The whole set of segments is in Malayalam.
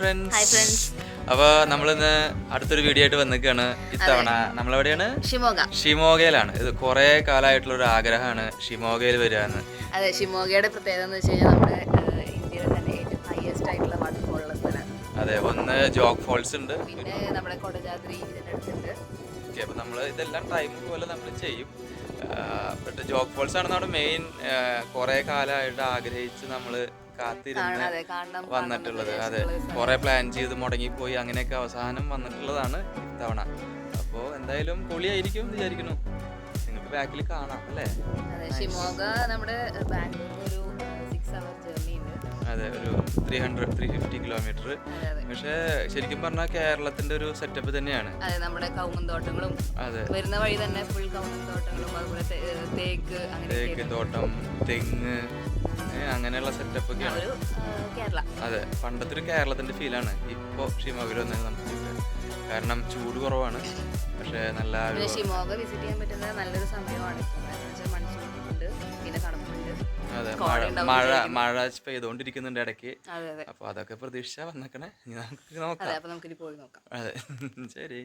ഫ്രണ്ട്സ്. അപ്പോൾ നമ്മളിന്ന് അടുത്തൊരു വീഡിയോ ആയിട്ട് വന്നിരിക്കുകയാണ്. ഇത്തവണ നമ്മളെവിടെയാണ്? ഷിമോഗയിലാണ്. ഇത് കുറേ കാലമായിട്ടുള്ള ഒരു ആഗ്രഹമാണ് ഷിമോഗയിൽ വരിക എന്ന്. അതെ, ഷിമോഗയുടെ പ്രത്യേകത എന്ന് വെച്ച് കഴിഞ്ഞാൽ നമ്മുടെ ഇന്ത്യയിലെ തന്നെ ഏറ്റവും ഹയസ്റ്റ് ആയിട്ടുള്ള വാട്ടർഫോൾ ഉള്ള സ്ഥലം. അതെ, ഒന്ന് ജോഗ് ഫോൾസ് ഉണ്ട്, പിന്നെ നമ്മുടെ കൊടജാദ്രി ഇതിൻ്റെ അടുത്തുണ്ട്. ഓക്കെ, അപ്പോൾ നമ്മൾ ഇതെല്ലാം ടൈം പോലെ നമ്മൾ ചെയ്യും. ബട്ട് ജോഗ് ഫോൾസ് ആണ് നമ്മുടെ മെയിൻ. കുറേ കാലമായിട്ട് ആഗ്രഹിച്ച് നമ്മൾ കാത്തിരുന്ന് വന്നിട്ടുള്ളത്. അതെ, കുറെ പ്ലാൻ ചെയ്ത് മുടങ്ങിപ്പോയി, അങ്ങനെയൊക്കെ അവസാനം വന്നിട്ടുള്ളതാണ് ഇത്തവണ. അപ്പോൾ എന്തായാലും പൊളിയായിരിക്കും വിചാരിക്കുന്നു. നിങ്ങൾക്ക് ബാക്കിൽ കാണാം അല്ലേ? ഷിമോഗ നമ്മുടെ ബാംഗ്ലൂരിൽ ഒരു 6 hour ജേർണി ഉണ്ട്. അതെ, ഒരു 350 കിലോമീറ്റർ. പക്ഷേ ശരിക്കും പറഞ്ഞാൽ കേരളത്തിന്റെ ഒരു സെറ്റപ്പ് തന്നെയാണ്. അതെ, നമ്മുടെ കൗങ്ങൻ തോട്ടങ്ങളും വരുന്ന വഴി തന്നെ ഫുൾ കൗങ്ങൻ തോട്ടങ്ങളും അതുപോലെ തേക്ക് തോട്ടം, തെങ്ങ്, അങ്ങനെയുള്ള സെറ്റപ്പ് ഒക്കെയാണ്. അതെ, പണ്ടത്തെ ഒരു കേരളത്തിന്റെ ഫീലാണ് ഇപ്പോൾ ഷിമോഗയിൽ വന്നത് നമുക്ക്. കാരണം ചൂട് കുറവാണ്, പക്ഷേ നല്ല ഷിമോഗ വിസിറ്റ് ചെയ്യാൻ പറ്റുന്ന നല്ലൊരു സമയമാണ്. പിന്നെ തണുപ്പുണ്ട്. അതെ, മഴ പെയ്തുകൊണ്ടിരിക്കുന്നുണ്ട് ഇടയ്ക്ക്. അപ്പൊ അതൊക്കെ പ്രതീക്ഷിച്ചാ വന്നേക്കണേ. നമുക്കിനി പോയി നോക്കാം. അതെ, ശരി.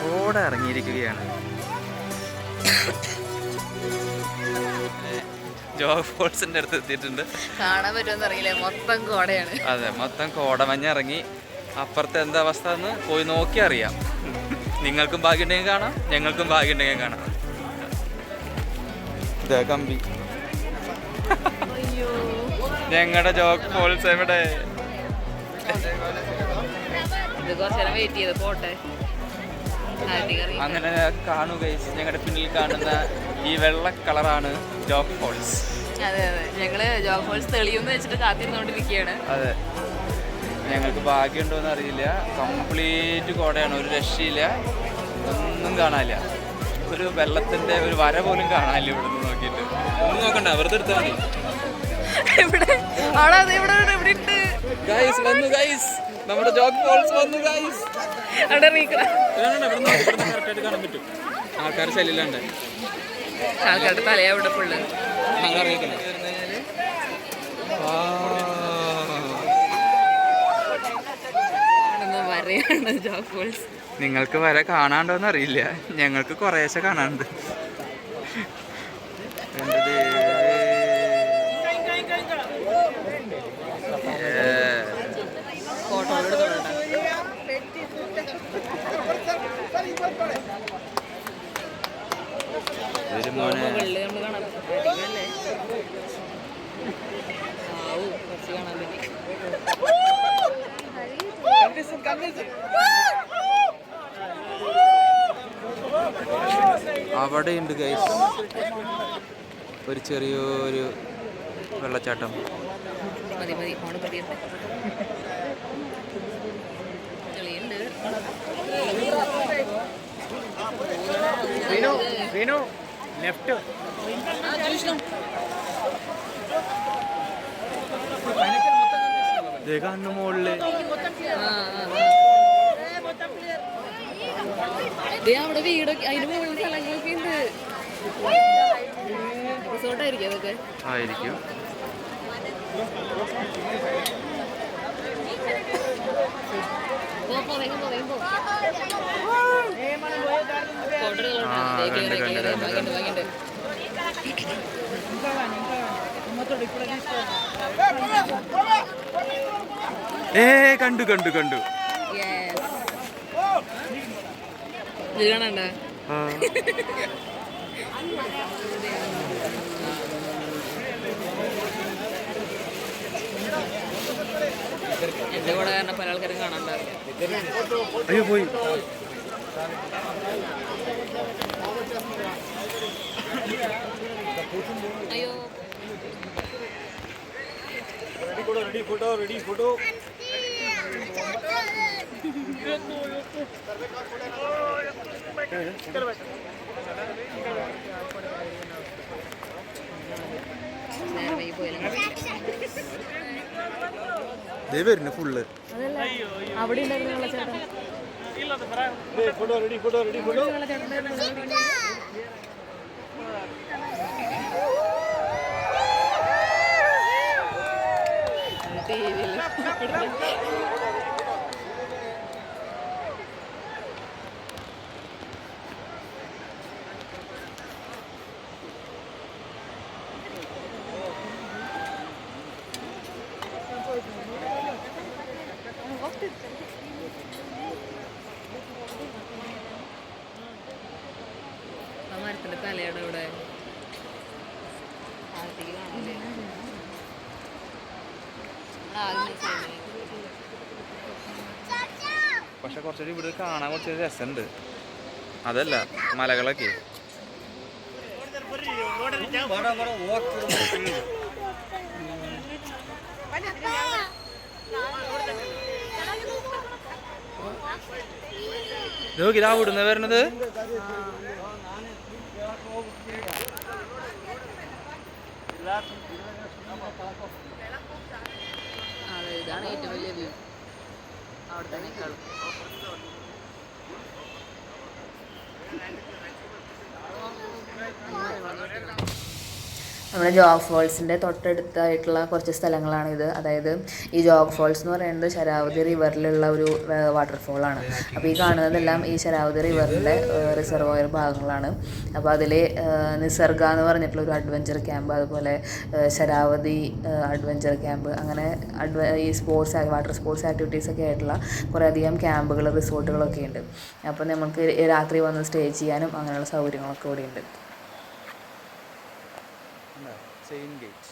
കോട ഇറങ്ങിയിരിക്കുകയാണ്. ജോഗ് ഫോൾസിന്റെ അടുത്ത് എത്തിയിട്ടുണ്ട്. കാണാൻ പറ്റുമെന്ന് അറിയില്ല, മൊത്തം കോടയാണ്. അതെ, മൊത്തം കോടമഞ്ഞ് ഇറങ്ങി. അപ്പുറത്തെ എന്താ അവസ്ഥ എന്ന് പോയി നോക്കി അറിയാം. നിങ്ങൾക്കും ഭാഗ്യമുണ്ടെങ്കിൽ കാണാം, ഞങ്ങൾക്കും ഭാഗ്യമുണ്ടെങ്കിൽ കാണാം. ഇതാ കമ്പി. ഞങ്ങളുടെ ജോഗ് ഫോൾസ് എവിടെ? അങ്ങനെ കാണൂ ഗൈസ്, ഞങ്ങളുടെ പിന്നിൽ കാണുന്ന ഈ വെള്ള കളറാണ് ജോഗ് ഫോൾസ്. അതെ അതെ, ഞങ്ങള് ജോഗ് ഫോൾസ് തെളിയുമെന്ന് വെച്ചിട്ട് കാത്തിരുന്നോണ്ടിരിക്കുകയാണ്. അതെ, ഞങ്ങൾക്ക് ഭാഗ്യമുണ്ടോന്ന് അറിയില്ല. കംപ്ലീറ്റ് കോടയാണ്, ഒരു രക്ഷയില്ല, ഒന്നും കാണാനില്ല. ഒരു വെള്ളത്തിന്റെ ഒരു വര പോലും കാണാനില്ല ഇവിടെ നിന്ന് നോക്കിയിട്ട്. ഒന്നും നോക്കണ്ട, വെറുതെ എടുത്താൽ മതി. ഗൈസ് വന്നു, ഗൈസ് നമ്മുടെ ജോഗ് ഫോൾസ് വന്നു ഗൈസ്. കാണാൻ പറ്റും, ആൾക്കാർ ശല്യമുണ്ട്. ആൾക്കാരുടെ തലയാ ഇവിടെ ഫുള്ള്. നിങ്ങൾക്ക് വര കാണാണ്ടോന്ന് അറിയില്ല, ഞങ്ങൾക്ക് കുറേശ്ശെ കാണാനുണ്ട്. അവിടെ ഉണ്ട് ഗൈസ് ഒരു ചെറിയൊരു വെള്ളച്ചാട്ടം. മുകളില് അവിടെ വീടൊക്കെ, അതിന് മുകളിൽ സ്ഥലങ്ങളൊക്കെ ഉണ്ട്. റിസോർട്ടായിരിക്കും അതൊക്കെ. ആയിരിക്കും. കണ്ടു കണ്ടു കണ്ടു ഇത് കാണണ്ട. എന്റെ കൂടെ കാരണം പല ആൾക്കാരും കാണാണ്ടാവില്ല. അയ്യോ പോയി. അയ്യോ ready photo. വരുന്നു ഫുള്ള്. അവിടെ ഉണ്ടായിരുന്ന ചേട്ടൻ photo. മരത്തിന്റെ തലയുടെ ഇവിടെ കാണാല്ലേ. പക്ഷെ കുറച്ചൊരു ഇവിടെ കാണാൻ കുറച്ചൊരു രസമുണ്ട്. അതല്ല മലകളൊക്കെ നോക്കില്ല അവിടുന്ന് വരണത്. ഇതാണ് ഏറ്റവും വലിയ വ്യൂ. അവിടെ തന്നെ കാണും. നമ്മുടെ ജോഗ് ഫോൾസിൻ്റെ തൊട്ടടുത്തായിട്ടുള്ള കുറച്ച് സ്ഥലങ്ങളാണിത്. അതായത് ഈ ജോഗ് ഫോൾസ് എന്ന് പറയുന്നത് ശരാവതി റിവറിലുള്ള ഒരു വാട്ടർഫോളാണ്. അപ്പോൾ ഈ കാണുന്നതെല്ലാം ഈ ശരാവതി റിവറിൻ്റെ റിസർവോയർ ഭാഗങ്ങളാണ്. അപ്പോൾ അതിൽ നിസർഗ എന്ന് പറഞ്ഞിട്ടുള്ള ഒരു അഡ്വഞ്ചർ ക്യാമ്പ്, അതുപോലെ ശരാവതി അഡ്വഞ്ചർ ക്യാമ്പ്, അങ്ങനെ ഈ വാട്ടർ സ്പോർട്സ് ആക്ടിവിറ്റീസൊക്കെ ആയിട്ടുള്ള കുറേയധികം ക്യാമ്പുകൾ, റിസോർട്ടുകളൊക്കെ ഉണ്ട്. അപ്പോൾ നമുക്ക് രാത്രി വന്ന് സ്റ്റേ ചെയ്യാനും അങ്ങനെയുള്ള സൗകര്യങ്ങളൊക്കെ ഇവിടെ ഉണ്ട്. Same gate.